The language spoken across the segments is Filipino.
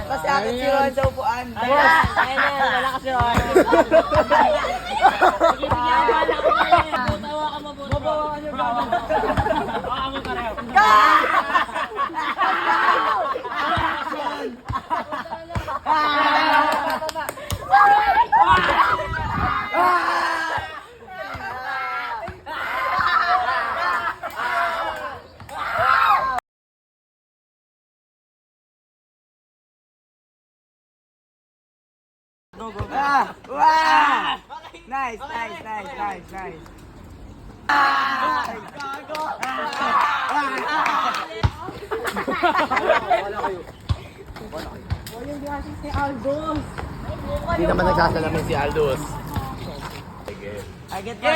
Kasi akin si Ron sa upuan. Ayun na, wala kasi Ron. Sige, wala ko na yan. Butawa ka mabuti. Babawa ka niyo gano'n. Baka mo pareho. Wow! Nice. Hindi naman nagsasalamin si Aldous.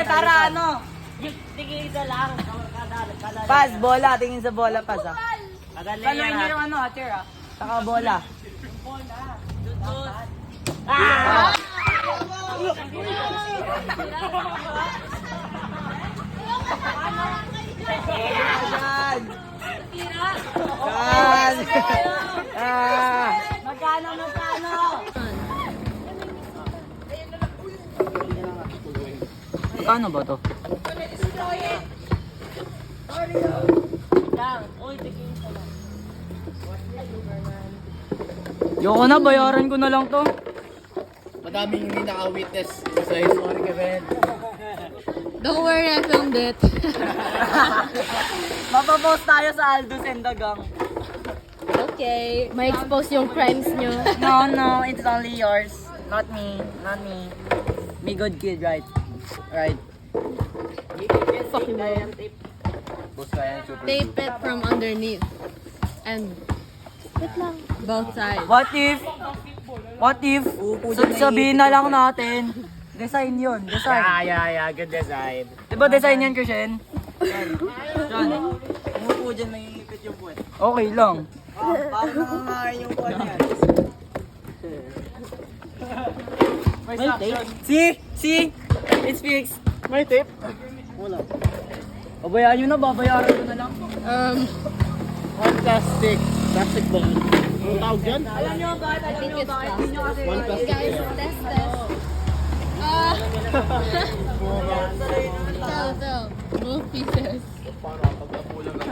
Tara, ano? Yung tingin isa lang. Kada Pas, bola. Tingin sa bola, pas, ah. Kada Tanongin niyo layer. yung ano, chair, ah. Saka bola. Yan! Yan! Magkano? Kano ba to? Lang. Uy, tingin isa lang. Yoko na, bayaran ko na lang to. Madaming hindi naka-witness sa historic event. Don't worry, I filmed it. Mapapost tayo sa Aldous and the Gang. Okay, may expose yung crimes nyo. No, it's only yours. Not me. Be good kid, right? Right. Fucking man. Tape it from underneath. And both sides. What if, sabihin na lang natin, design yun, design. Yeah, good design. Diba design yan, Krishen? Diyan. Umupo dyan, may ipit yung puwet. Okay lang. Paano nangangain yung puwet yan? May tape? See? It's fixed. May tape? Babayaan nyo na, babayaran ko na lang. One plastic. Plastic ball. Anong tawag dyan? Alam nyo ba? Alam nyo ba? Hindi nyo kasi... One plastic. Guys, test. Tell. Both pieces. Paano kapag napulang na?